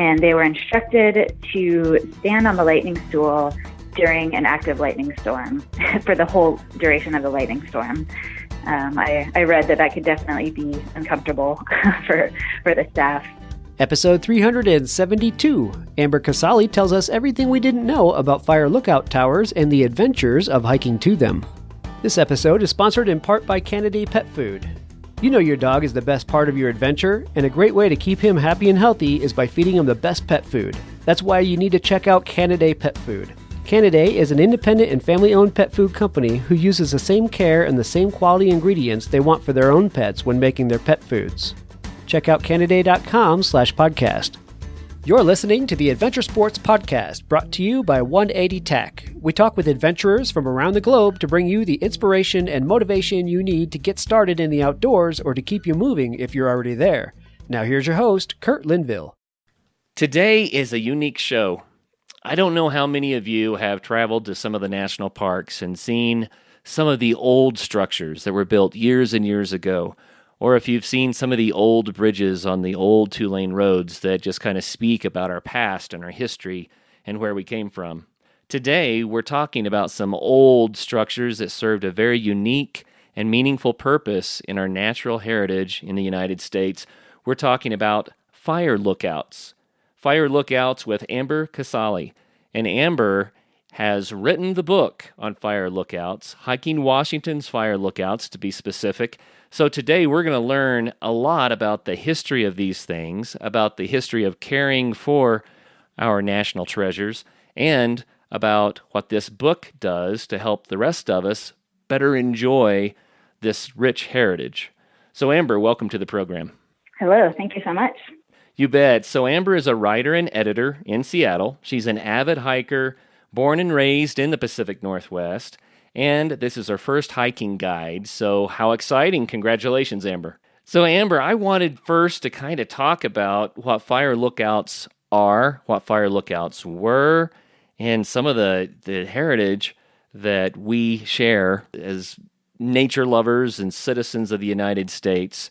and they were instructed to stand on the lightning stool during an active lightning storm for the whole duration of the lightning storm. I read that could definitely be uncomfortable for the staff. Episode 372, Amber Casali tells us everything we didn't know about fire lookout towers and the adventures of hiking to them. This episode is sponsored in part by Canidae Pet Food. You know your dog is the best part of your adventure, and a great way to keep him happy and healthy is by feeding him the best pet food. That's why you need to check out Canidae Pet Food. Canidae is an independent and family-owned pet food company who uses the same care and the same quality ingredients they want for their own pets when making their pet foods. Check out canidae.com/podcast. You're listening to the Adventure Sports Podcast, brought to you by 180 Tech. We talk with adventurers from around the globe to bring you the inspiration and motivation you need to get started in the outdoors or to keep you moving if you're already there. Now here's your host, Curt Linville. Today is a unique show. I don't know how many of you have traveled to some of the national parks and seen some of the old structures that were built years and years ago, or if you've seen some of the old bridges on the old two-lane roads that just kind of speak about our past and our history and where we came from. Today, we're talking about some old structures that served a very unique and meaningful purpose in our natural heritage in the United States. We're talking about fire lookouts. Fire lookouts with Amber Casali. And Amber has written the book on fire lookouts, Hiking Washington's Fire Lookouts to be specific. So today we're going to learn a lot about the history of these things, about the history of caring for our national treasures, and about what this book does to help the rest of us better enjoy this rich heritage. So Amber, welcome to the program. Hello, thank you so much. You bet. So Amber is a writer and editor in Seattle. She's an avid hiker, born and raised in the Pacific Northwest. And this is our first hiking guide, so how exciting. Congratulations, Amber. So, Amber, I wanted first to kind of talk about what fire lookouts are, what fire lookouts were, and some of the heritage that we share as nature lovers and citizens of the United States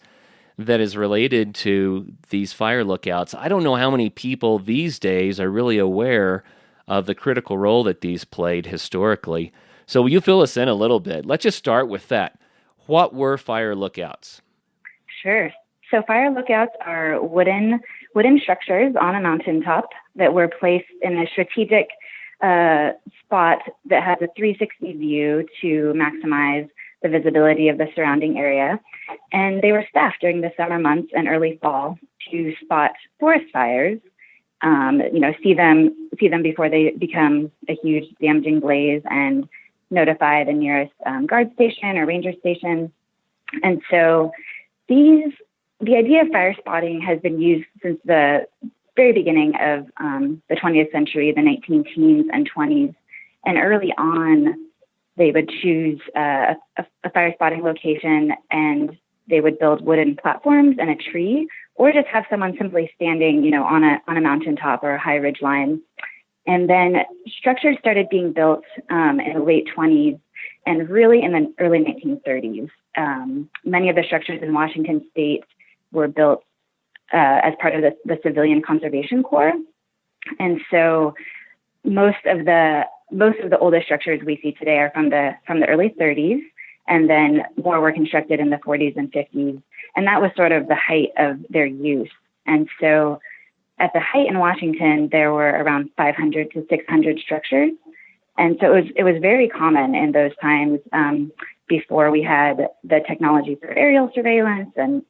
that is related to these fire lookouts. I don't know how many people these days are really aware of the critical role that these played historically. So will you fill us in a little bit? Let's just start with that. What were fire lookouts? Sure. So fire lookouts are wooden structures on a mountaintop that were placed in a strategic spot that has a 360 view to maximize the visibility of the surrounding area. And they were staffed during the summer months and early fall to spot forest fires, see them before they become a huge damaging blaze and notify the nearest guard station or ranger station. And so the idea of fire spotting has been used since the very beginning of the 20th century, the 19 teens and 20s. And early on, they would choose a fire spotting location, and they would build wooden platforms and a tree, or just have someone simply standing, on a mountaintop or a high ridge line. And then structures started being built in the late 20s and really in the early 1930s. Many of the structures in Washington state were built as part of the Civilian Conservation Corps. And so most of the oldest structures we see today are from the early 30s, and then more were constructed in the 40s and 50s. And that was sort of the height of their use. And so at the height in Washington, there were around 500 to 600 structures. And so it was very common in those times before we had the technology for aerial surveillance and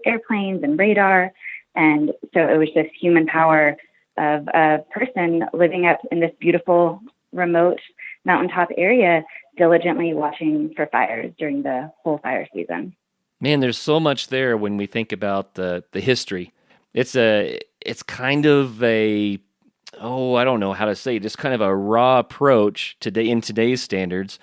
airplanes and radar. And so it was just human power of a person living up in this beautiful, remote mountaintop area, diligently watching for fires during the whole fire season. Man, there's so much there when we think about the history. It's kind of I don't know how to say it, just kind of a raw approach today in today's standards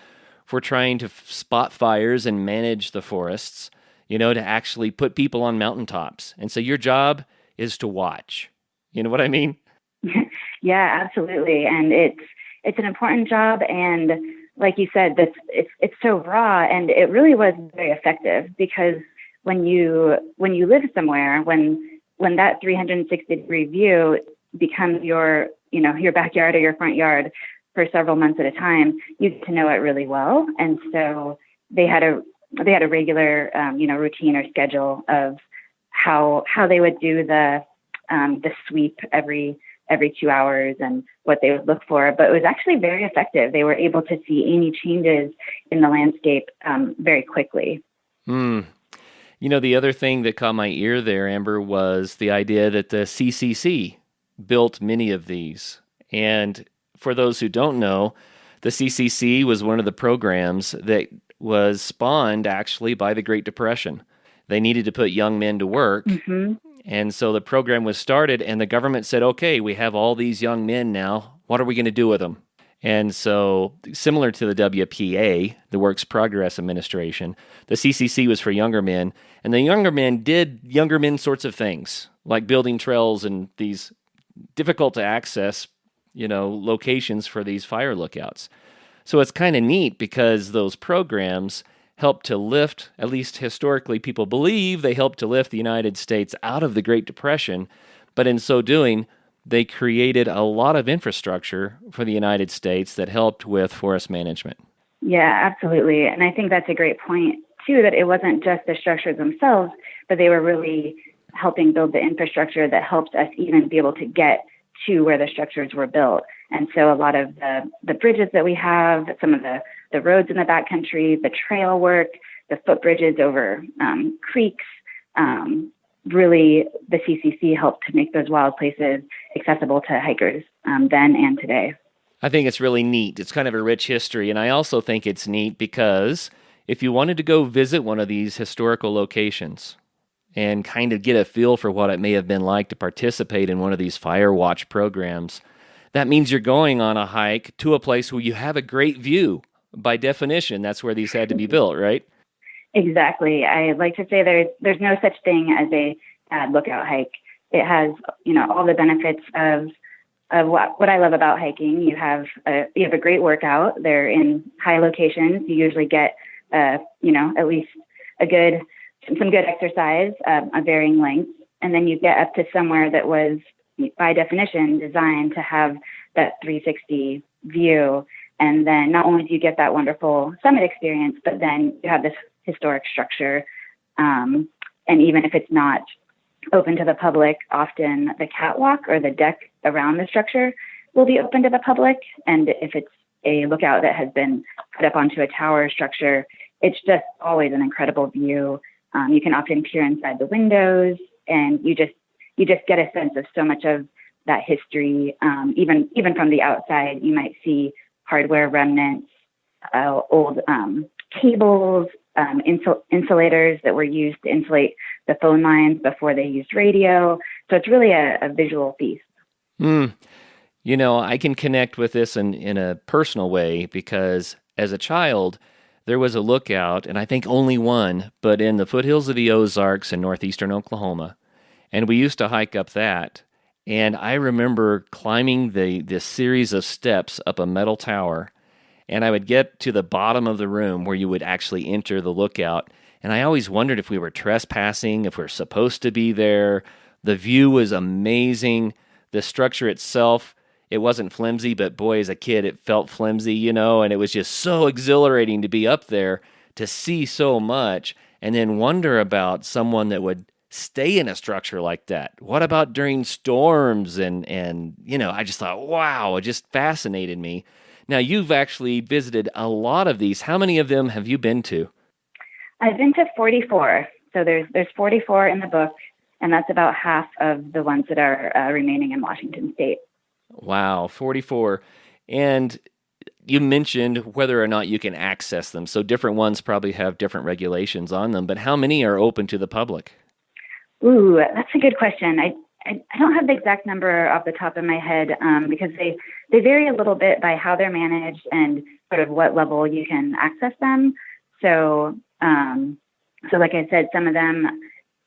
for trying to spot fires and manage the forests, to actually put people on mountaintops. And so your job is to watch. You know what I mean? Yeah, absolutely. And it's an important job. And like you said, it's so raw, and it really was very effective, because when you live somewhere, when when that 360-degree view becomes your backyard or your front yard for several months at a time, you get to know it really well. And so they had a regular, routine or schedule of how they would do the sweep every 2 hours and what they would look for. But it was actually very effective. They were able to see any changes in the landscape very quickly. The other thing that caught my ear there, Amber, was the idea that the CCC built many of these. And for those who don't know, the CCC was one of the programs that was spawned actually by the Great Depression. They needed to put young men to work. Mm-hmm. And so the program was started, and the government said, okay, we have all these young men now. What are we going to do with them? And so similar to the WPA, the Works Progress Administration, the CCC was for younger men, and the younger men did younger men sorts of things, like building trails and these difficult to access, locations for these fire lookouts. So it's kind of neat because those programs helped to lift, at least historically people believe they helped to lift the United States out of the Great Depression, but in so doing, they created a lot of infrastructure for the United States that helped with forest management. Yeah, absolutely. And I think that's a great point, too, that it wasn't just the structures themselves, but they were really helping build the infrastructure that helped us even be able to get to where the structures were built. And so a lot of the bridges that we have, some of the roads in the backcountry, the trail work, the footbridges over creeks, really the CCC helped to make those wild places accessible to hikers then and today. I think it's really neat. It's kind of a rich history. And I also think it's neat because if you wanted to go visit one of these historical locations and kind of get a feel for what it may have been like to participate in one of these fire watch programs, that means you're going on a hike to a place where you have a great view. By definition, that's where these had to be built, right? Exactly. I like to say there's no such thing as a lookout hike. It has, all the benefits of what I love about hiking. You have a great workout. They're in high locations. You usually get, at least some good exercise, a varying length. And then you get up to somewhere that was, by definition, designed to have that 360 view. And then not only do you get that wonderful summit experience, but then you have this historic structure. And even if it's not open to the public, often the catwalk or the deck around the structure will be open to the public. And if it's a lookout that has been put up onto a tower structure, it's just always an incredible view. You can often peer inside the windows, and you just get a sense of so much of that history. Even from the outside, you might see hardware remnants, old cables, insulators that were used to insulate the phone lines before they used radio. So it's really a visual feast. I can connect with this in a personal way because as a child, there was a lookout, and I think only one, but in the foothills of the Ozarks in northeastern Oklahoma. And we used to hike up that. And I remember climbing this series of steps up a metal tower, and I would get to the bottom of the room where you would actually enter the lookout. And I always wondered if we were trespassing, if we're supposed to be there. The view was amazing. The structure itself, it wasn't flimsy, but boy, as a kid, it felt flimsy, and it was just so exhilarating to be up there, to see so much, and then wonder about someone that would stay in a structure like that. What about during storms? And I just thought, wow, it just fascinated me. Now, you've actually visited a lot of these. How many of them have you been to? I've been to 44. So there's 44 in the book, and that's about half of the ones that are remaining in Washington State. Wow, 44. And you mentioned whether or not you can access them. So different ones probably have different regulations on them, but how many are open to the public? Ooh, that's a good question. I don't have the exact number off the top of my head because they vary a little bit by how they're managed and sort of what level you can access them. So like I said, some of them,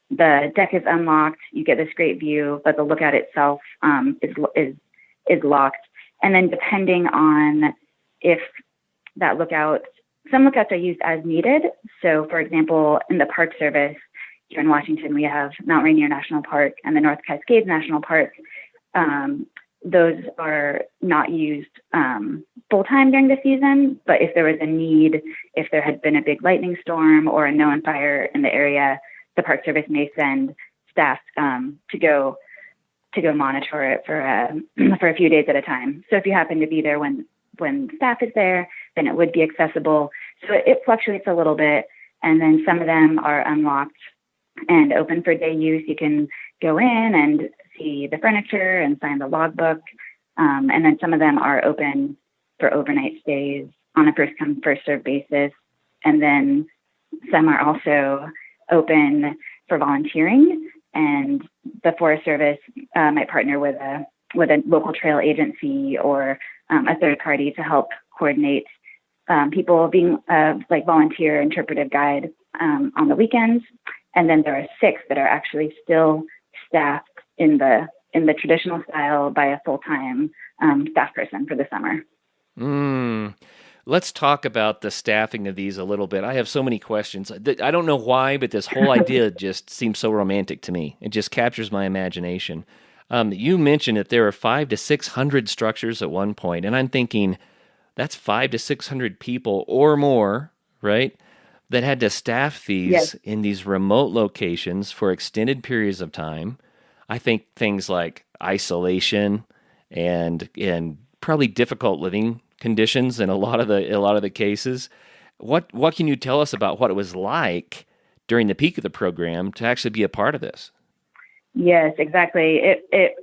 the deck is unlocked. You get this great view, but the lookout itself is locked. And then depending on if that lookout, some lookouts are used as needed. So for example, in the Park Service, here in Washington, we have Mount Rainier National Park and the North Cascades National Park. Those are not used full-time during the season, but if there was a need, if there had been a big lightning storm or a known fire in the area, the Park Service may send staff to go monitor it for a few days at a time. So if you happen to be there when staff is there, then it would be accessible. So it fluctuates a little bit, and then some of them are unlocked and open for day use. You can go in and see the furniture and sign the logbook. And then some of them are open for overnight stays on a first come, first served basis. And then some are also open for volunteering. And the Forest Service might partner with a local trail agency or a third party to help coordinate people being like volunteer interpretive guide on the weekends. And then there are 6 that are actually still staffed in the traditional style by a full-time staff person for the summer. Let's talk about the staffing of these a little bit. I have so many questions. I don't know why, but this whole idea just seems so romantic to me. It just captures my imagination. You mentioned that there are 500 to 600 structures at one point, and I'm thinking that's 500 to 600 people or more, right, that had to staff these in these remote locations for extended periods of time. I think things like isolation and probably difficult living conditions in a lot of the cases. What can you tell us about what it was like during the peak of the program to actually be a part of this? Yes, exactly. It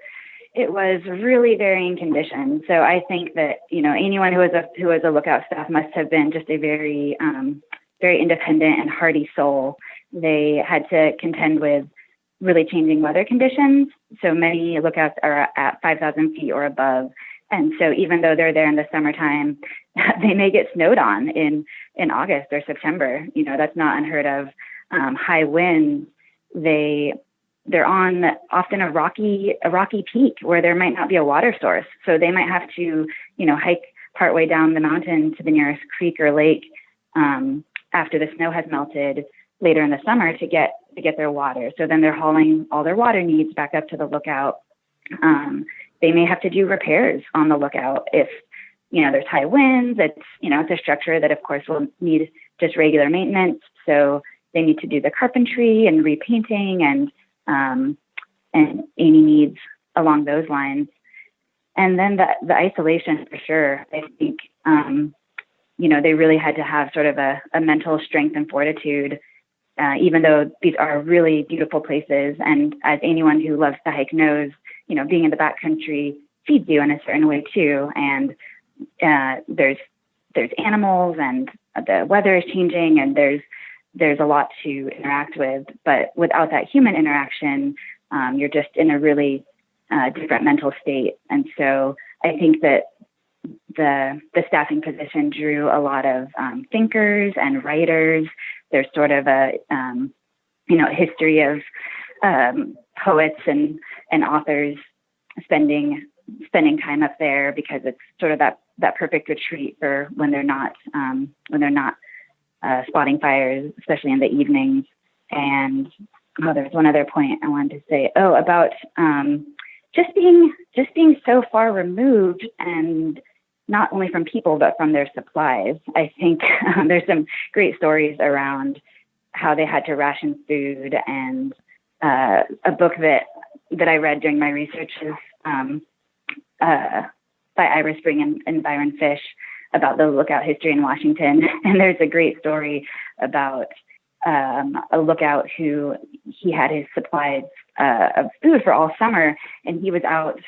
was really varying conditions. So I think that anyone who was a lookout staff must have been just a very very independent and hardy soul. They had to contend with really changing weather conditions. So many lookouts are at 5,000 feet or above. And so even though they're there in the summertime, they may get snowed on in August or September. That's not unheard of. High winds, they're on often a rocky peak where there might not be a water source. So they might have to, hike partway down the mountain to the nearest creek or lake after the snow has melted later in the summer to get their water. So then they're hauling all their water needs back up to the lookout. They may have to do repairs on the lookout if, there's high winds. It's a structure that, of course, will need just regular maintenance. So they need to do the carpentry and repainting and any needs along those lines. And then the isolation for sure. I think, they really had to have sort of a mental strength and fortitude, even though these are really beautiful places. And as anyone who loves to hike knows, being in the backcountry feeds you in a certain way too. And there's animals and the weather is changing and there's a lot to interact with. But without that human interaction, you're just in a really different mental state. And so I think that the staffing position drew a lot of thinkers and writers. There's sort of a history of poets and authors spending time up there because it's sort of that perfect retreat for when they're not spotting fires, especially in the evenings. And there's one other point I wanted to say. About just being so far removed, and not only from people but from their supplies. I think there's some great stories around how they had to ration food, and a book that I read during my research is by Ira Spring and Byron Fish about the lookout history in Washington. And there's a great story about a lookout who he had his supplies of food for all summer, and he was out,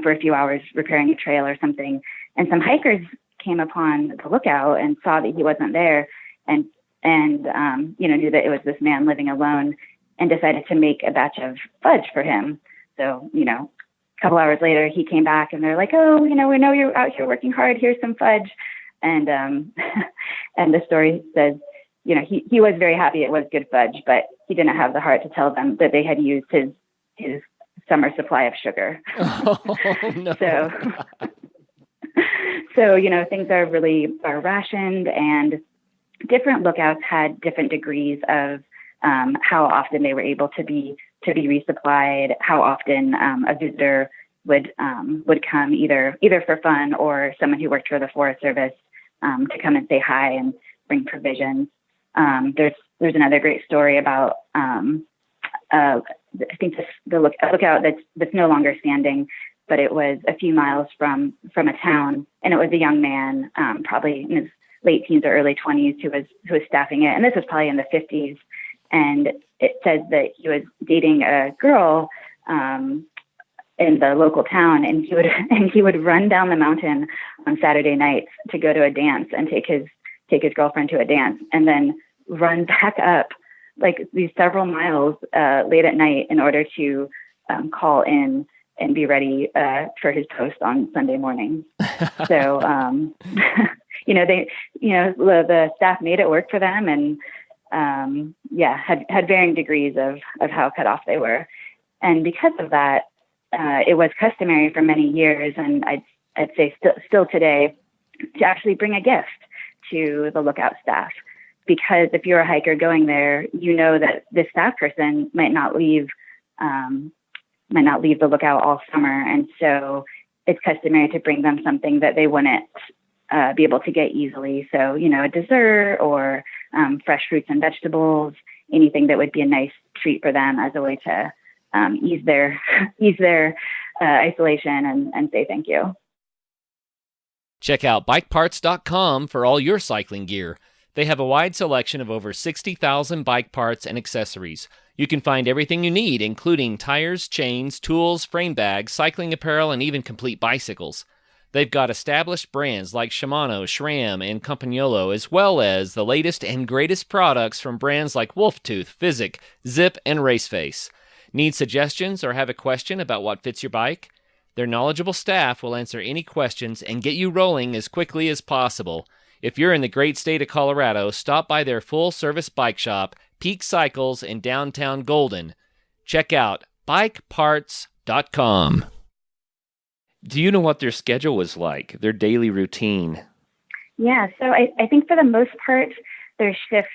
for a few hours repairing a trail or something. And some hikers came upon the lookout and saw that he wasn't there, and knew that it was this man living alone, and decided to make a batch of fudge for him. So, a couple hours later, he came back and they're like, we know you're out here working hard. Here's some fudge. And and the story says, he was very happy it was good fudge, but he didn't have the heart to tell them that they had used his summer supply of sugar. Oh, no. So, things are rationed, and different lookouts had different degrees of how often they were able to be resupplied, how often a visitor would come either for fun or someone who worked for the Forest Service to come and say hi and bring provisions. There's another great story about I think the lookout that's no longer standing, but it was a few miles from a town, and it was a young man, probably in his late teens or early 20s, who was staffing it, and this was probably in the 50s. And it says that he was dating a girl in the local town, and he would run down the mountain on Saturday nights to go to a dance and take his girlfriend to a dance, and then run back up like these several miles late at night in order to call in and be ready for his post on Sunday morning. So, the staff made it work for them, and had varying degrees of how cut off they were. And because of that, it was customary for many years, and I'd say still today, to actually bring a gift to the lookout staff. Because if you're a hiker going there, you know that this staff person might not leave the lookout all summer. And so it's customary to bring them something that they wouldn't be able to get easily. So, a dessert or fresh fruits and vegetables, anything that would be a nice treat for them as a way to ease their isolation and say thank you. Check out bikeparts.com for all your cycling gear. They have a wide selection of over 60,000 bike parts and accessories. You can find everything you need, including tires, chains, tools, frame bags, cycling apparel, and even complete bicycles. They've got established brands like Shimano, SRAM, and Campagnolo, as well as the latest and greatest products from brands like Wolftooth, Physic, Zip, and Raceface. Need suggestions or have a question about what fits your bike? Their knowledgeable staff will answer any questions and get you rolling as quickly as possible. If you're in the great state of Colorado, stop by their full-service bike shop, Peak Cycles in downtown Golden. Check out bikeparts.com. Do you know what their schedule was like, their daily routine? Yeah, so I think for the most part, their shift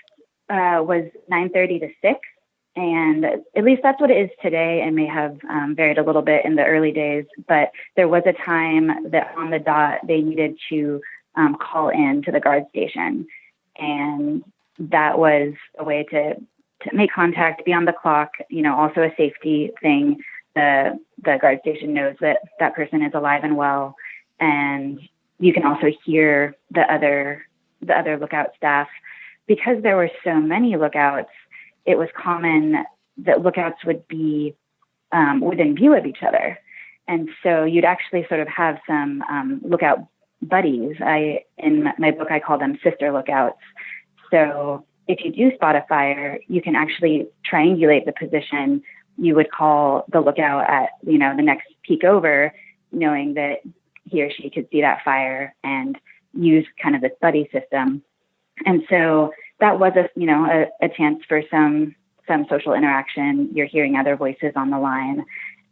was 9:30 to 6, and at least that's what it is today. It may have varied a little bit in the early days, but there was a time that on the dot they needed to call in to the guard station. And that was a way to make contact, be on the clock, also a safety thing. The guard station knows that that person is alive and well. And you can also hear the other lookout staff. Because there were so many lookouts, it was common that lookouts would be within view of each other. And so you'd actually sort of have some lookout buddies. In my book, I call them sister lookouts. So if you do spot a fire, you can actually triangulate the position. You would call the lookout at, the next peak over, knowing that he or she could see that fire, and use kind of this buddy system. And so that was a chance for some social interaction. You're hearing other voices on the line.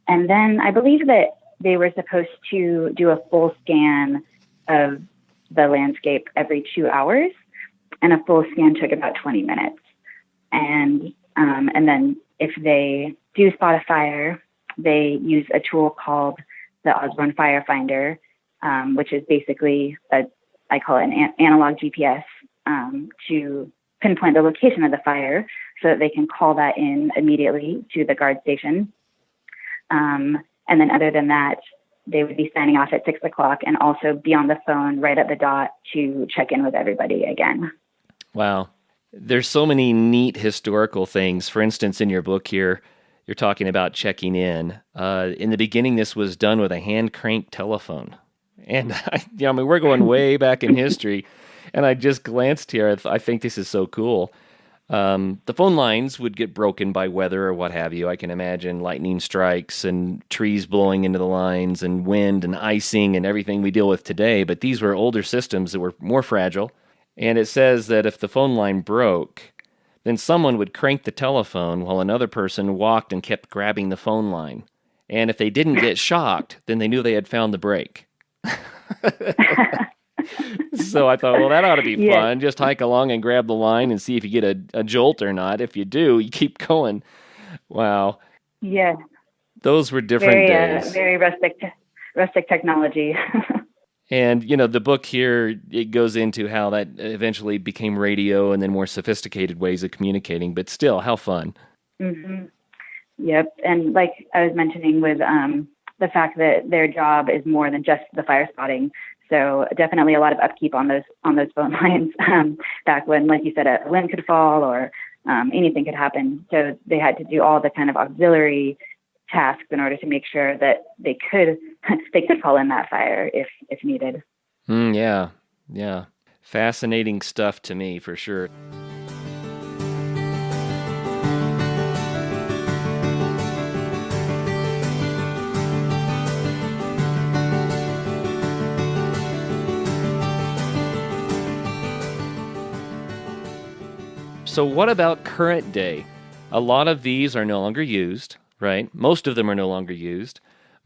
And then I believe that they were supposed to do a full scan of the landscape every 2 hours, and a full scan took about 20 minutes. And then if they do spot a fire, they use a tool called the Osborne Firefinder, which is basically I call it an analog GPS, to pinpoint the location of the fire so that they can call that in immediately to the guard station. And then other than that, they would be signing off at 6 o'clock and also be on the phone right at the dot to check in with everybody again. Wow. There's so many neat historical things. For instance, in your book here, you're talking about checking in. In the beginning, this was done with a hand-cranked telephone. And we're going way back in history. And I just glanced here. I think this is so cool. The phone lines would get broken by weather or what have you. I can imagine lightning strikes and trees blowing into the lines and wind and icing and everything we deal with today. But these were older systems that were more fragile. And it says that if the phone line broke, then someone would crank the telephone while another person walked and kept grabbing the phone line. And if they didn't get shocked, then they knew they had found the break. So I thought, well, that ought to be Yes. fun. Just hike along and grab the line and see if you get a jolt or not. If you do, you keep going. Wow. Yeah. Those were different days. Very rustic technology. And, the book here, it goes into how that eventually became radio and then more sophisticated ways of communicating, but still, how fun. Mm-hmm. Yep. And like I was mentioning with the fact that their job is more than just the fire spotting. So definitely a lot of upkeep on those phone lines back when, like you said, a wind could fall or anything could happen. So they had to do all the kind of auxiliary tasks in order to make sure that they could fall in that fire if needed. Yeah. Fascinating stuff to me, for sure. So what about current day? A lot of these are no longer used, right? Most of them are no longer used.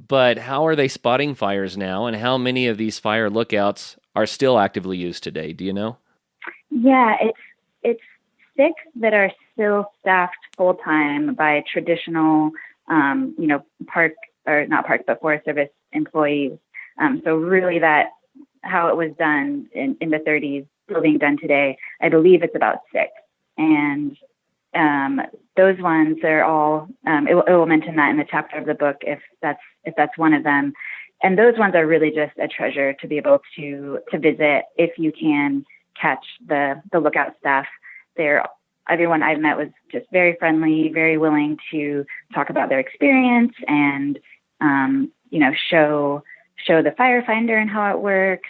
But how are they spotting fires now, and how many of these fire lookouts are still actively used today? Do you know? Yeah, it's 6 that are still staffed full time by traditional, park or not park, but Forest Service employees. So really, that how it was done in the 30s, still being done today. I believe it's about 6, and those ones are all. It will mention that in the chapter of the book if that's one of them. And those ones are really just a treasure to be able to visit if you can catch the lookout staff. Everyone I've met was just very friendly, very willing to talk about their experience and show the firefinder and how it works,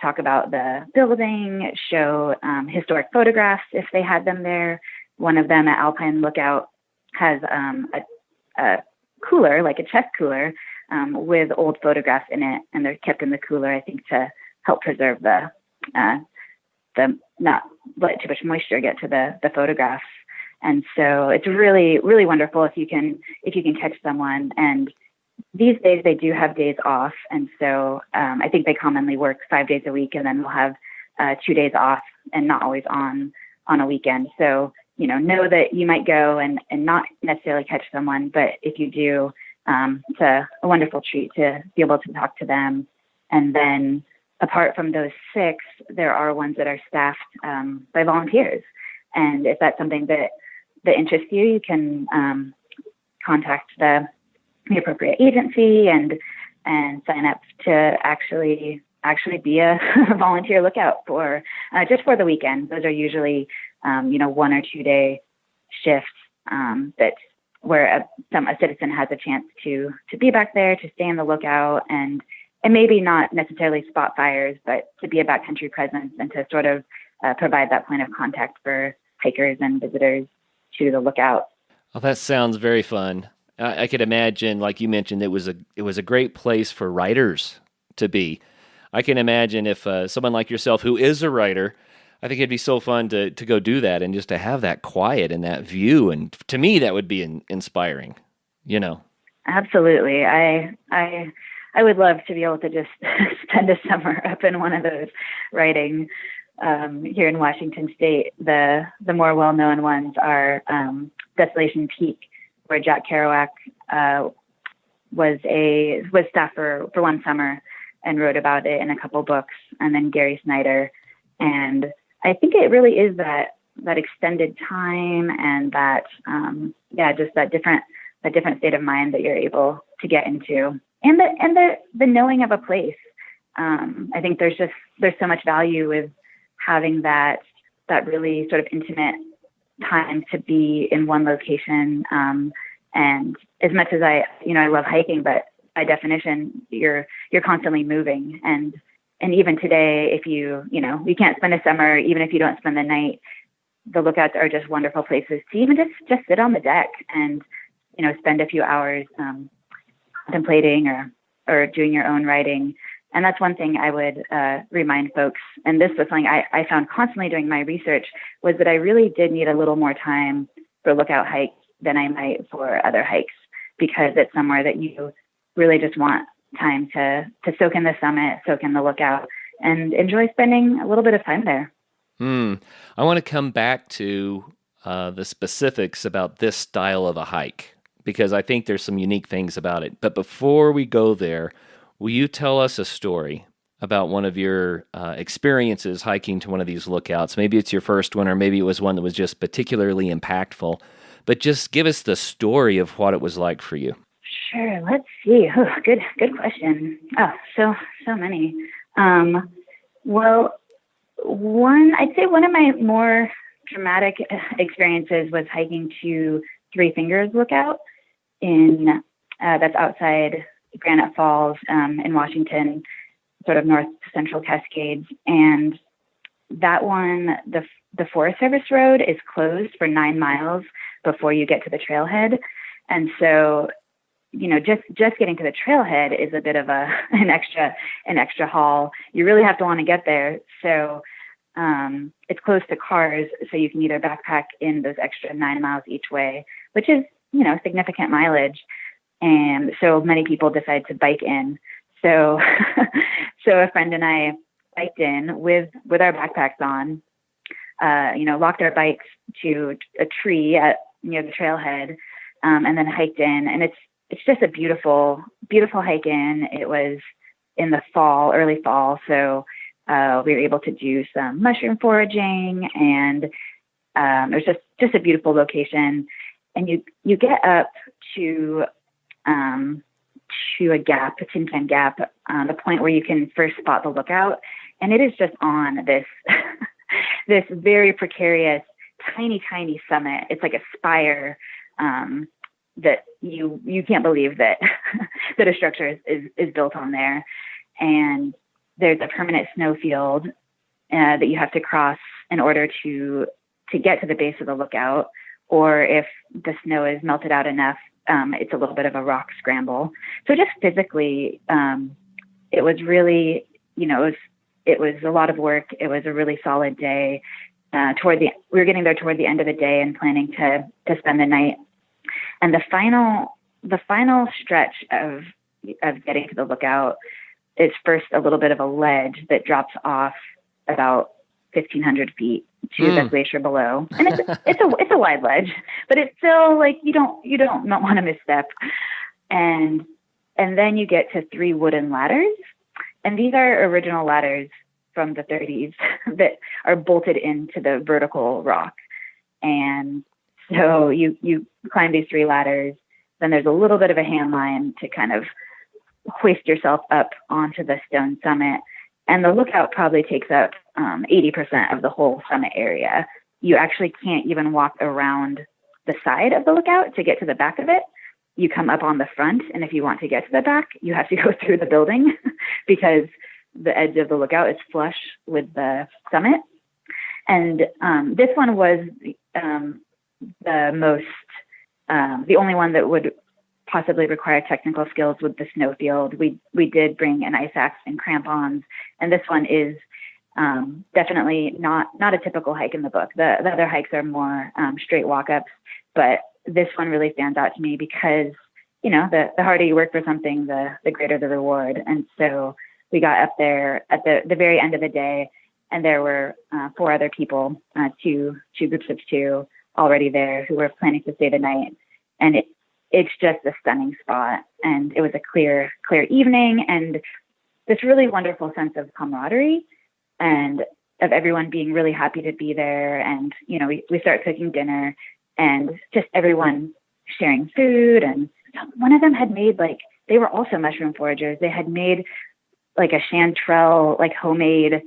talk about the building, show historic photographs if they had them there. One of them at Alpine Lookout has a cooler, like a chest cooler, with old photographs in it, and they're kept in the cooler, I think, to help preserve the not let too much moisture get to the photographs. And so it's really, really wonderful if you can catch someone. And these days they do have days off, and so I think they commonly work 5 days a week, and then we'll have 2 days off, and not always on a weekend. So know that you might go and not necessarily catch someone, but if you do, it's a wonderful treat to be able to talk to them. And then apart from those 6, there are ones that are staffed by volunteers. And if that's something that interests you, you can contact the appropriate agency and sign up to actually be a volunteer lookout for just for the weekend. Those are usually 1 or 2 day shifts that where a citizen has a chance to be back there, to stay on the lookout, and maybe not necessarily spot fires, but to be a backcountry presence and to sort of provide that point of contact for hikers and visitors to the lookout. Well, that sounds very fun. I could imagine, like you mentioned, it was a great place for writers to be. I can imagine if someone like yourself, who is a writer, I think it'd be so fun to go do that and just to have that quiet and that view. And to me, that would be inspiring, Absolutely. I would love to be able to just spend a summer up in one of those writing here in Washington State. The more well-known ones are Desolation Peak, where Jack Kerouac was staff for one summer and wrote about it in a couple books, and then Gary Snyder. And I think it really is that extended time and that just that different state of mind that you're able to get into, and the knowing of a place. I think there's so much value with having that really sort of intimate time to be in one location. And as much as I love hiking, but by definition, you're constantly moving. And even today, if you can't spend a summer, even if you don't spend the night, the lookouts are just wonderful places to even just sit on the deck and, spend a few hours contemplating or doing your own writing. And that's one thing I would remind folks. And this was something I found constantly doing my research, was that I really did need a little more time for lookout hikes than I might for other hikes, because it's somewhere that you really just want time to soak in the summit, soak in the lookout, and enjoy spending a little bit of time there. I want to come back to the specifics about this style of a hike, because I think there's some unique things about it. But before we go there, will you tell us a story about one of your experiences hiking to one of these lookouts? Maybe it's your first one, or maybe it was one that was just particularly impactful. But just give us the story of what it was like for you. Sure. Let's see. Oh, good question. Oh, so many. Well, I'd say one of my more dramatic experiences was hiking to Three Fingers Lookout that's outside Granite Falls in Washington, sort of north central Cascades. And that one, the Forest Service road is closed for 9 miles before you get to the trailhead. And so, just getting to the trailhead is a bit of an extra haul. You really have to want to get there. So it's close to cars, so you can either backpack in those extra 9 miles each way, which is, significant mileage. And so many people decide to bike in. So, a friend and I biked in with our backpacks on, locked our bikes to a tree near the trailhead, and then hiked in. And it's just a beautiful, beautiful hike in. It was in the fall, early fall. So, we were able to do some mushroom foraging, and it was just a beautiful location. And you get up to a gap, a tin can gap, the point where you can first spot the lookout, and it is just on this this very precarious, tiny summit. It's like a spire that you can't believe that that a structure is built on there, and there's a permanent snowfield that you have to cross in order to get to the base of the lookout. Or if the snow is melted out enough, it's a little bit of a rock scramble. So just physically, it was really, it was a lot of work. It was a really solid day. We were getting there toward the end of the day and planning to spend the night. And the final stretch of getting to the lookout is first a little bit of a ledge that drops off about 1,500 feet to the glacier below. And it's a wide ledge, but it's still like, you don't want to misstep. And then you get to 3 wooden ladders. And these are original ladders from the 30s that are bolted into the vertical rock. And so you climb these 3 ladders, then there's a little bit of a hand line to kind of hoist yourself up onto the stone summit. And the lookout probably takes up 80% of the whole summit area. You actually can't even walk around the side of the lookout to get to the back of it. You come up on the front, and if you want to get to the back, you have to go through the building because the edge of the lookout is flush with the summit. And this one was the only one that would possibly require technical skills with the snowfield. We did bring an ice axe and crampons, and this one is definitely not a typical hike in the book. The other hikes are more straight walk-ups, but this one really stands out to me because, the harder you work for something, the greater the reward. And so we got up there at the very end of the day, and there were 4 other people, two groups of 2 already there who were planning to stay the night. And it's just a stunning spot. And it was a clear evening, and this really wonderful sense of camaraderie and of everyone being really happy to be there. And, we start cooking dinner and just everyone sharing food. And one of them had made they were also mushroom foragers. They had made a chanterelle, homemade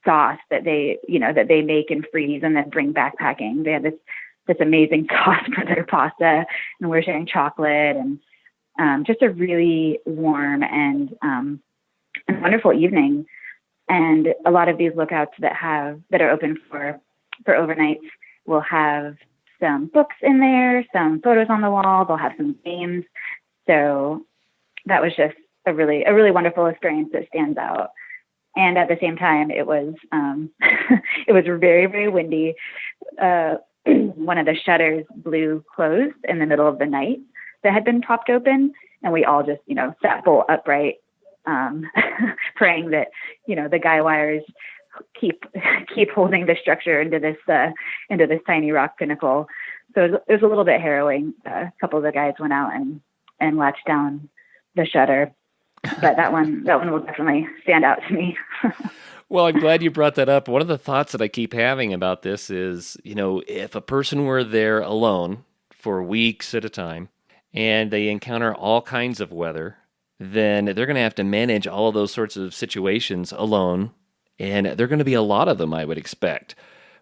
sauce that they make and freeze and then bring backpacking. They had this amazing sauce for their pasta, and we're sharing chocolate, and just a really warm and wonderful evening. And a lot of these lookouts that are open for overnights will have some books in there, some photos on the wall. They'll have some games. So that was just a really wonderful experience that stands out. And at the same time, it was it was very, very windy. One of the shutters blew closed in the middle of the night that had been propped open, and we all just, sat bolt upright praying that, the guy wires keep holding the structure into this tiny rock pinnacle. So it was a little bit harrowing. A couple of the guys went out and latched down the shutter, but that one will definitely stand out to me. Well, I'm glad you brought that up. One of the thoughts that I keep having about this is, if a person were there alone for weeks at a time and they encounter all kinds of weather, then they're going to have to manage all of those sorts of situations alone. And there are going to be a lot of them, I would expect,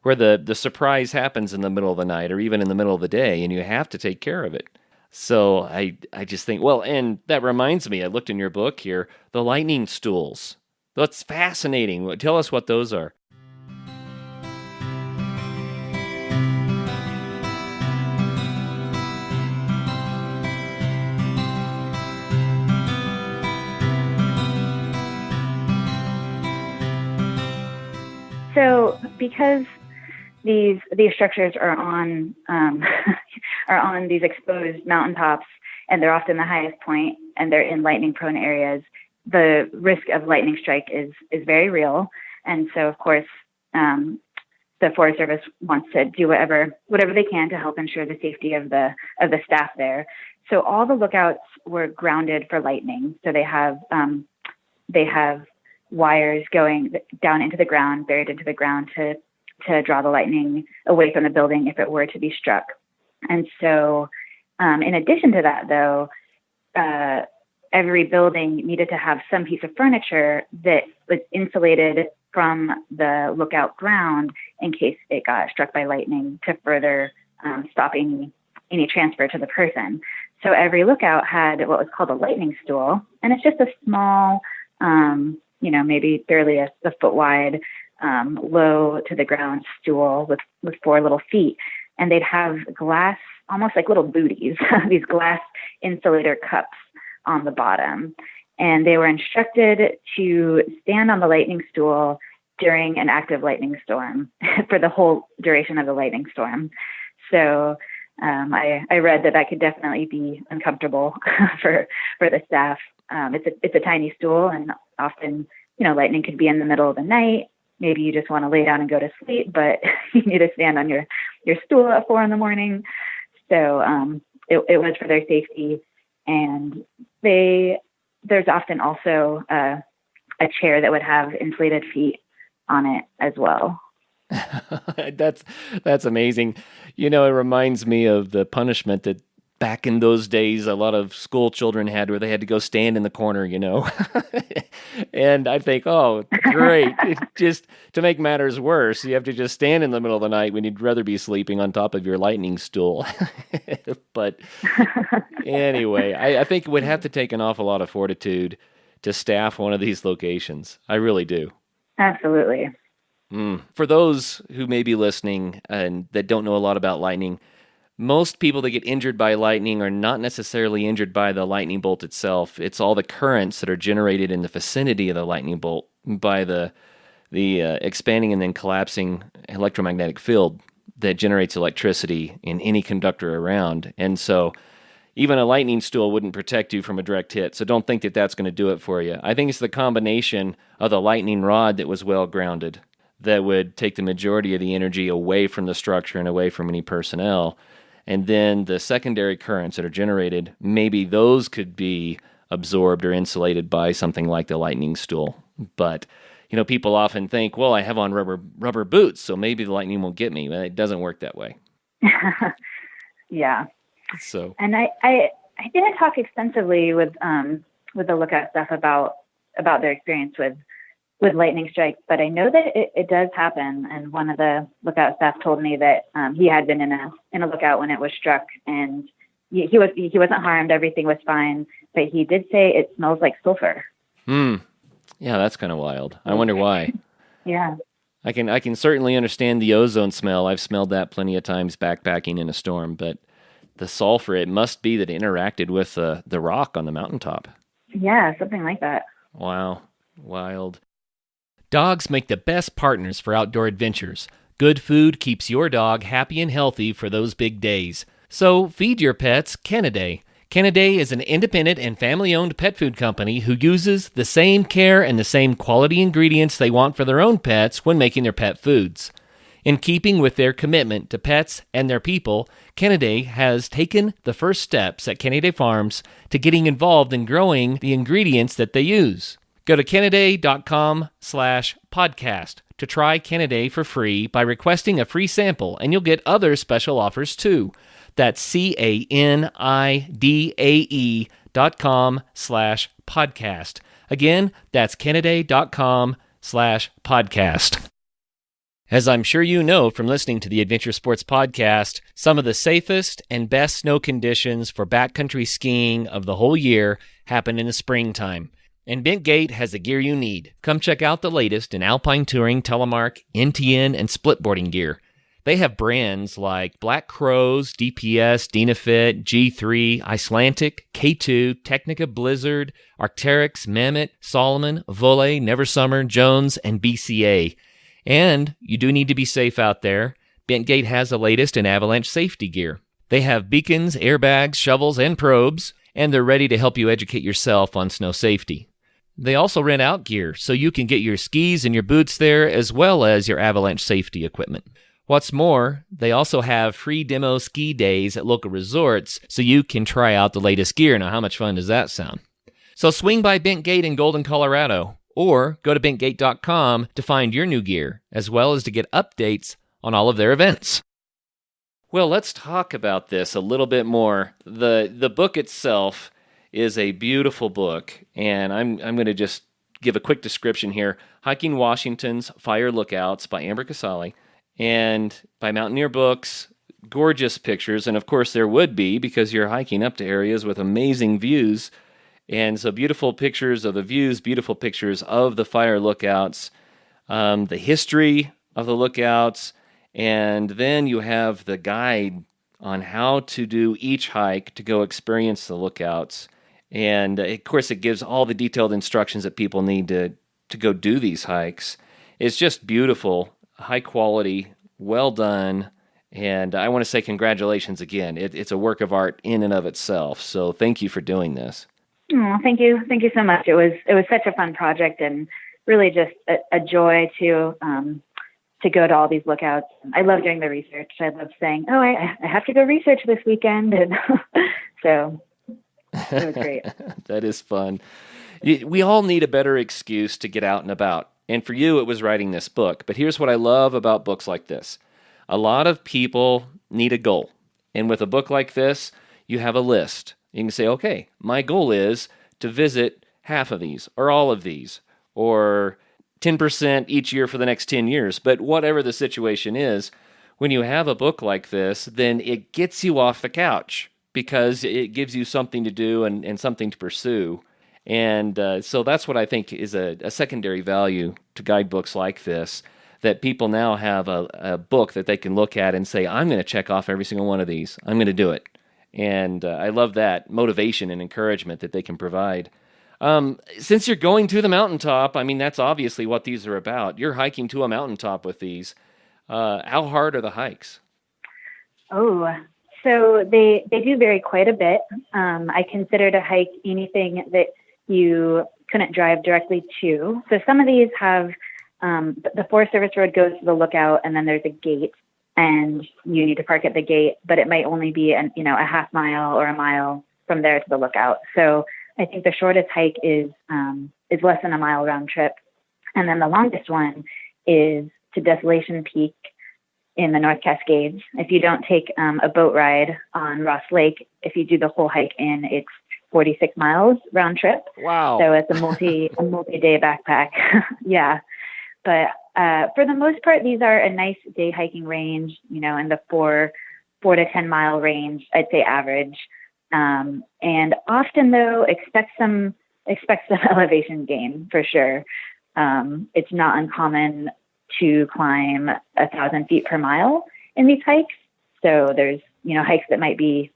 where the surprise happens in the middle of the night or even in the middle of the day, and you have to take care of it. So I just think, well, and that reminds me, I looked in your book here, the lightning stools. That's fascinating. Tell us what those are. So because these structures are on are on these exposed mountaintops, and they're often the highest point, and they're in lightning prone areas, the risk of lightning strike is very real. And so, of course, the Forest Service wants to do whatever they can to help ensure the safety of the staff there. So all the lookouts were grounded for lightning. So they have wires going down into the ground, buried into the ground to draw the lightning away from the building if it were to be struck. And so, in addition to that, though, every building needed to have some piece of furniture that was insulated from the lookout ground in case it got struck by lightning to further stop any transfer to the person. So every lookout had what was called a lightning stool, and it's just a small, maybe barely a foot wide, low to the ground stool with 4 little feet. And they'd have glass, almost like little booties, these glass insulator cups on the bottom. And they were instructed to stand on the lightning stool during an active lightning storm for the whole duration of the lightning storm. So I read that could definitely be uncomfortable for the staff. It's a tiny stool, and often, lightning could be in the middle of the night. Maybe you just want to lay down and go to sleep, but you need to stand on your stool at 4 a.m. So it was for their safety. And there's often also a chair that would have inflated feet on it as well. That's amazing. It reminds me of the punishment that back in those days a lot of school children had, where they had to go stand in the corner, And I think, oh, great. Just to make matters worse, you have to just stand in the middle of the night when you'd rather be sleeping on top of your lightning stool. But anyway, I think it would have to take an awful lot of fortitude to staff one of these locations. I really do. Absolutely. For those who may be listening and that don't know a lot about lightning, most people that get injured by lightning are not necessarily injured by the lightning bolt itself. It's all the currents that are generated in the vicinity of the lightning bolt by the expanding and then collapsing electromagnetic field that generates electricity in any conductor around. And so even a lightning stool wouldn't protect you from a direct hit. So don't think that that's going to do it for you. I think it's the combination of the lightning rod that was well grounded that would take the majority of the energy away from the structure and away from any personnel. And then the secondary currents that are generated, maybe those could be absorbed or insulated by something like the lightning stool. But, people often think, well, I have on rubber boots, so maybe the lightning won't get me. But it doesn't work that way. Yeah. So. And I didn't talk extensively with the lookout staff about their experience with lightning strikes, but I know that it does happen. And one of the lookout staff told me that he had been in a lookout when it was struck, and he wasn't harmed. Everything was fine, but he did say it smells like sulfur. Yeah, that's kind of wild. I wonder why. Yeah. I can certainly understand the ozone smell. I've smelled that plenty of times backpacking in a storm, but the sulfur, it must be that it interacted with the rock on the mountaintop. Yeah, something like that. Wow. Wild. Dogs make the best partners for outdoor adventures. Good food keeps your dog happy and healthy for those big days. So feed your pets Caniday. Canaday is an independent and family-owned pet food company who uses the same care and the same quality ingredients they want for their own pets when making their pet foods. In keeping with their commitment to pets and their people, Canaday has taken the first steps at Canaday Farms to getting involved in growing the ingredients that they use. Go to canaday.com/podcast to try Canaday for free by requesting a free sample, and you'll get other special offers too. That's CANIDAE.com/podcast. Again, that's canaday.com/podcast. As I'm sure you know from listening to the Adventure Sports Podcast, some of the safest and best snow conditions for backcountry skiing of the whole year happen in the springtime. And Bentgate has the gear you need. Come check out the latest in Alpine touring, telemark, NTN, and splitboarding gear. They have brands like Black Crows, DPS, Dynafit, G3, Icelantic, K2, Technica Blizzard, Arc'teryx, Mammoth, Solomon, Volley, Neversummer, Jones, and BCA. And you do need to be safe out there. Bentgate has the latest in avalanche safety gear. They have beacons, airbags, shovels, and probes, and they're ready to help you educate yourself on snow safety. They also rent out gear, so you can get your skis and your boots there, as well as your avalanche safety equipment. What's more, they also have free demo ski days at local resorts, so you can try out the latest gear. Now, how much fun does that sound? So swing by Bentgate in Golden, Colorado, or go to bentgate.com to find your new gear, as well as to get updates on all of their events. Well, let's talk about this a little bit more. The book itself is a beautiful book, and I'm going to just give a quick description here. Hiking Washington's Fire Lookouts by Amber Casali, and by Mountaineer Books, gorgeous pictures, and of course there would be because you're hiking up to areas with amazing views. And so beautiful pictures of the views, beautiful pictures of the fire lookouts, the history of the lookouts, and then you have the guide on how to do each hike to go experience the lookouts. And of course, it gives all the detailed instructions that people need to go do these hikes. It's just beautiful, high quality, well done. And I want to say congratulations again. It's a work of art in and of itself. So thank you for doing this. Oh, thank you so much. It was such a fun project and really just a joy to go to all these lookouts. I love doing the research. I love saying, "Oh, I have to go research this weekend," and so it was great. That is fun. We all need a better excuse to get out and about, and for you, it was writing this book. But here's what I love about books like this: a lot of people need a goal, and with a book like this, you have a list. You can say, okay, my goal is to visit half of these, or all of these, or 10% each year for the next 10 years. But whatever the situation is, when you have a book like this, then it gets you off the couch because it gives you something to do and something to pursue. And so that's what I think is a secondary value to guidebooks like this, that people now have a book that they can look at and say, I'm going to check off every single one of these. I'm going to do it. And I love that motivation and encouragement that they can provide. Since you're going to the mountaintop, I mean, that's obviously what these are about. You're hiking to a mountaintop with these. How hard are the hikes? Oh, so they do vary quite a bit. I consider a hike anything that you couldn't drive directly to. So some of these have the Forest Service road goes to the lookout, and then there's a gate. And you need to park at the gate, but it might only be a half mile or a mile from there to the lookout. So I think the shortest hike is less than a mile round trip. And then the longest one is to Desolation Peak in the North Cascades. If you don't take a boat ride on Ross Lake, if you do the whole hike in, it's 46 miles round trip. Wow. So it's a multi-day backpack. Yeah. But for the most part, these are a nice day hiking range, in the 4 to 10 mile range, I'd say average. And often though, expect some elevation gain for sure. It's not uncommon to climb 1,000 feet per mile in these hikes. So there's, hikes that might be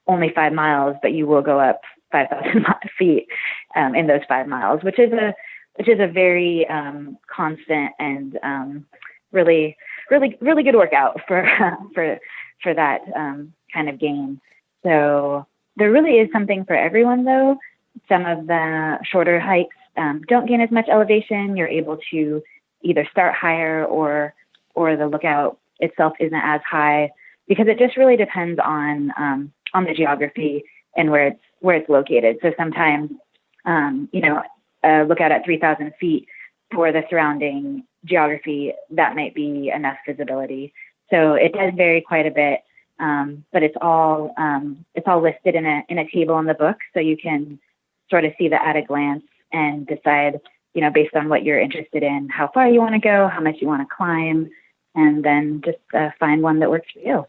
only 5 miles, but you will go up 5,000 feet in those 5 miles, which is a very constant and really good workout for that kind of gain. So there really is something for everyone, though. Some of the shorter hikes don't gain as much elevation. You're able to either start higher or the lookout itself isn't as high, because it just really depends on the geography and where it's located. So sometimes, a lookout at 3,000 feet for the surrounding geography, that might be enough visibility. So it does vary quite a bit, but it's all listed in a table in the book, so you can sort of see that at a glance and decide, based on what you're interested in, how far you want to go, how much you want to climb, and then just find one that works for you.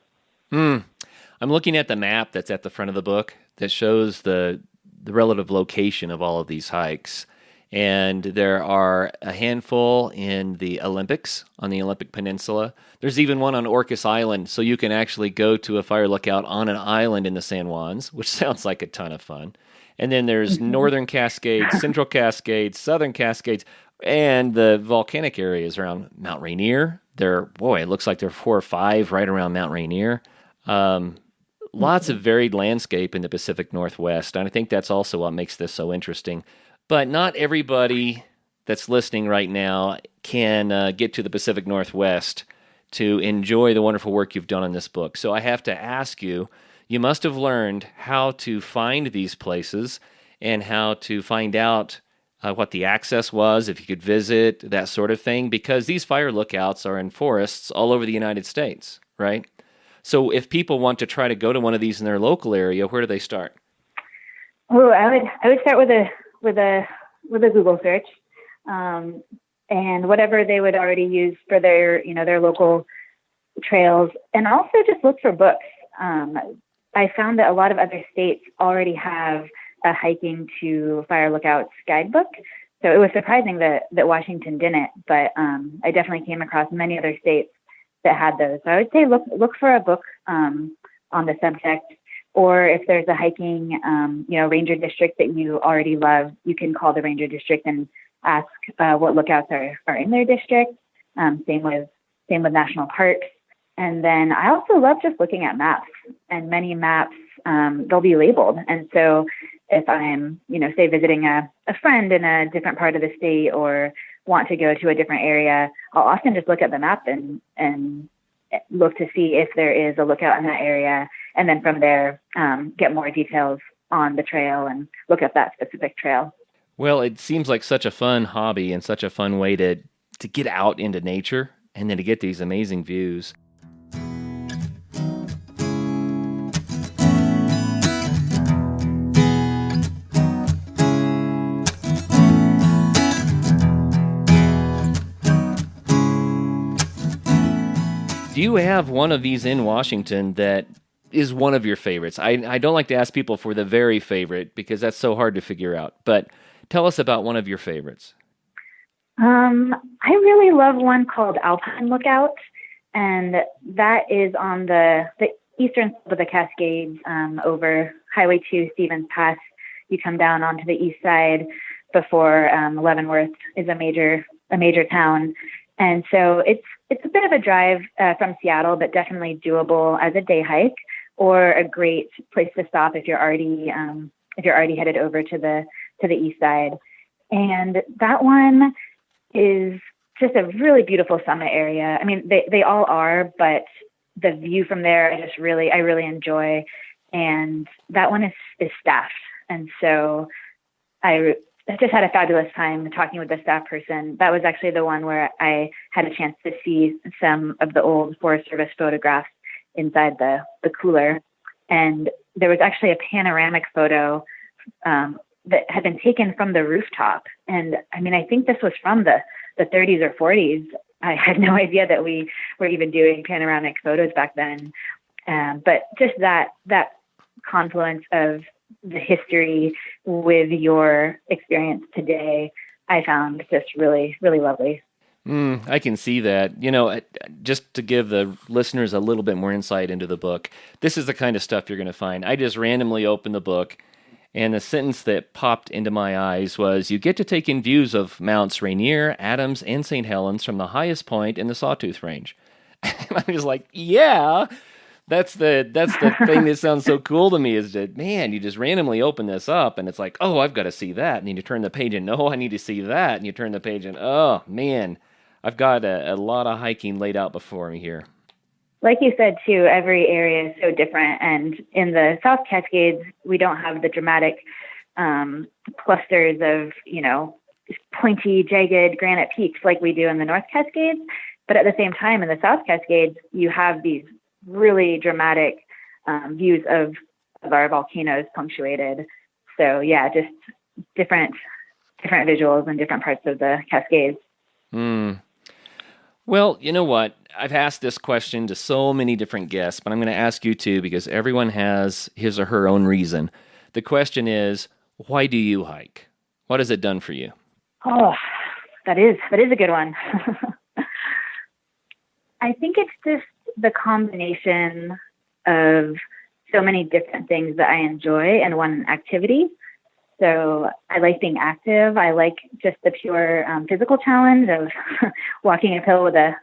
I'm looking at the map that's at the front of the book that shows the relative location of all of these hikes. And there are a handful in the Olympics, on the Olympic Peninsula. There's even one on Orcas Island, so you can actually go to a fire lookout on an island in the San Juans, which sounds like a ton of fun. And then there's Northern Cascades, Central Cascades, Southern Cascades, and the volcanic areas around Mount Rainier. It looks like there are 4 or 5 right around Mount Rainier. Lots of varied landscape in the Pacific Northwest, and I think that's also what makes this so interesting. But not everybody that's listening right now can get to the Pacific Northwest to enjoy the wonderful work you've done on this book. So I have to ask you, you must have learned how to find these places and how to find out what the access was, if you could visit, that sort of thing, because these fire lookouts are in forests all over the United States, right? So if people want to try to go to one of these in their local area, where do they start? Oh, I would start with a Google search, and whatever they would already use for their local trails, and also just look for books. I found that a lot of other states already have a hiking to fire lookouts guidebook. So it was surprising that Washington didn't, but I definitely came across many other states that had those. So I would say look for a book on the subject, or if there's a hiking ranger district that you already love, you can call the ranger district and ask what lookouts are in their district. Same with national parks. And then I also love just looking at maps, and many maps, they'll be labeled. And so if I'm, say visiting a friend in a different part of the state or want to go to a different area, I'll often just look at the map and look to see if there is a lookout in that area. And then from there, get more details on the trail and look up that specific trail. Well, it seems like such a fun hobby and such a fun way to get out into nature and then to get these amazing views. Do you have one of these in Washington that is one of your favorites? I don't like to ask people for the very favorite because that's so hard to figure out. But tell us about one of your favorites. I really love one called Alpine Lookout, and that is on the eastern slope of the Cascades, over Highway 2, Stevens Pass. You come down onto the east side before Leavenworth is a major town. And so it's a bit of a drive from Seattle, but definitely doable as a day hike, or a great place to stop if you're already headed over to the east side. And that one is just a really beautiful summit area. I mean, they all are, but the view from there, I really enjoy. And that one is staffed, and so I just had a fabulous time talking with the staff person. That was actually the one where I had a chance to see some of the old Forest Service photographs inside the cooler. And there was actually a panoramic photo that had been taken from the rooftop. And I mean, I think this was from the 30s or 40s. I had no idea that we were even doing panoramic photos back then. But just that confluence of the history with your experience today, I found just really, really lovely. I can see that. Just to give the listeners a little bit more insight into the book, this is the kind of stuff you're going to find. I just randomly opened the book, and the sentence that popped into my eyes was, "You get to take in views of Mounts Rainier, Adams, and St. Helens from the highest point in the Sawtooth Range." And I was like, yeah, That's the thing that sounds so cool to me is that, man, you just randomly open this up and it's like, oh, I've got to see that. And then you turn the page and, no, I need to see that. And you turn the page and, oh, man, I've got a lot of hiking laid out before me here. Like you said, too, every area is so different. And in the South Cascades, we don't have the dramatic clusters of, pointy, jagged granite peaks like we do in the North Cascades. But at the same time, in the South Cascades, you have these really dramatic views of our volcanoes punctuated. So yeah, just different visuals in different parts of the Cascades. Well, you know what? I've asked this question to so many different guests, but I'm going to ask you too, because everyone has his or her own reason. The question is, why do you hike? What has it done for you? Oh, that is a good one. I think it's just the combination of so many different things that I enjoy in one activity. So I like being active. I like just the pure physical challenge of walking uphill with a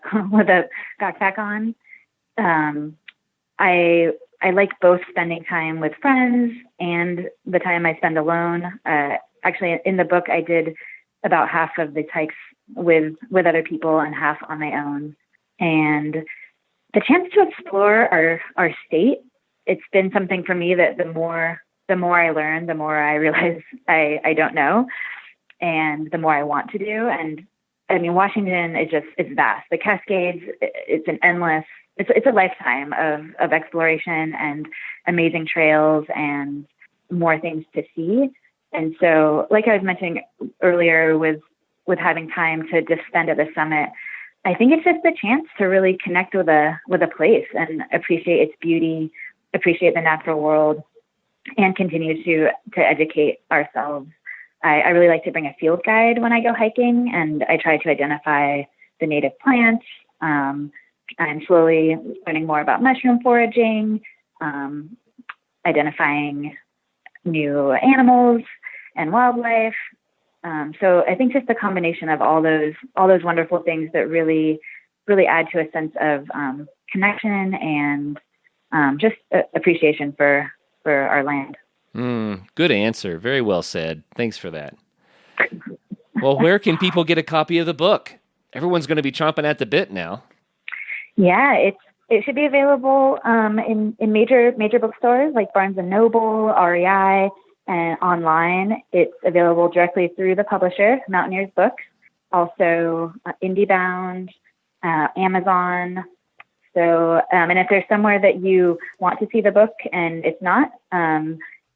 backpack on. I like both spending time with friends and the time I spend alone. Actually, in the book, I did about half of the hikes with other people and half on my own. And the chance to explore our state, it's been something for me that the more I learn, the more I realize I don't know, and the more I want to do. And I mean, Washington is vast. The Cascades, it's a lifetime of exploration and amazing trails and more things to see. And so, like I was mentioning earlier with having time to just spend at the summit, I think it's just the chance to really connect with a place and appreciate its beauty, appreciate the natural world, and continue to educate ourselves. I really like to bring a field guide when I go hiking, and I try to identify the native plants. I'm slowly learning more about mushroom foraging, identifying new animals and wildlife. So I think just the combination of all those wonderful things that really, really add to a sense of connection and just appreciation for our land. Good answer. Very well said. Thanks for that. Well, where can people get a copy of the book? Everyone's going to be chomping at the bit now. Yeah, it should be available in major bookstores like Barnes & Noble, REI, and online. It's available directly through the publisher, Mountaineers Books, also IndieBound, Amazon. So, and if there's somewhere that you want to see the book and it's not,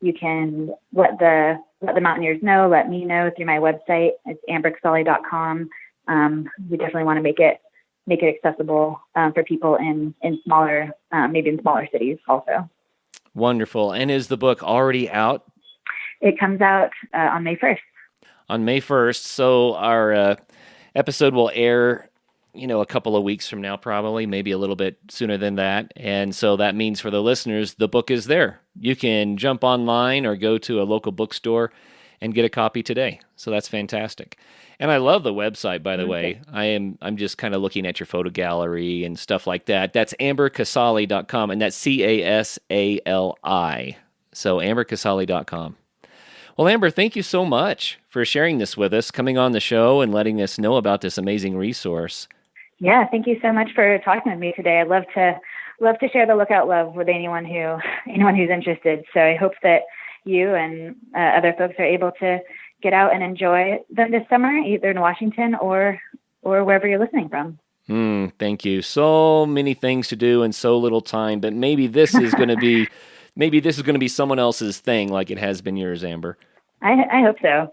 you can let the Mountaineers know, let me know through my website. It's ambercasali.com. We definitely want to make it accessible for people in smaller, maybe in smaller cities also. Wonderful. And is the book already out? It comes out on May 1st. On May 1st. So our episode will air, a couple of weeks from now, probably, maybe a little bit sooner than that. And so that means for the listeners, the book is there. You can jump online or go to a local bookstore and get a copy today. So that's fantastic. And I love the website, by the way. I'm just kind of looking at your photo gallery and stuff like that. That's ambercasali.com, and that's Casali. So ambercasali.com. Well, Amber, thank you so much for sharing this with us, coming on the show and letting us know about this amazing resource. Yeah, thank you so much for talking with me today. I'd love to share the Lookout Love with anyone who's interested. So I hope that you and other folks are able to get out and enjoy them this summer, either in Washington or wherever you're listening from. Thank you. So many things to do and so little time, but maybe this is going to be someone else's thing, like it has been yours, Amber. I hope so.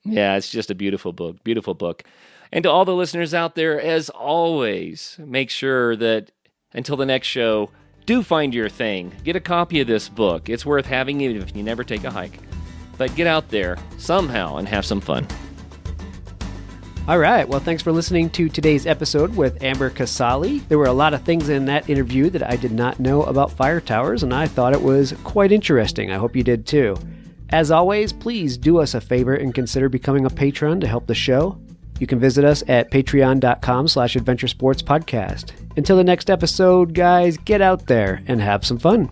Yeah, it's just a beautiful book. Beautiful book. And to all the listeners out there, as always, make sure that until the next show, do find your thing. Get a copy of this book. It's worth having even if you never take a hike. But get out there somehow and have some fun. All right. Well, thanks for listening to today's episode with Amber Casali. There were a lot of things in that interview that I did not know about fire towers, and I thought it was quite interesting. I hope you did too. As always, please do us a favor and consider becoming a patron to help the show. You can visit us at patreon.com/adventuresportspodcast. Until the next episode, guys, get out there and have some fun.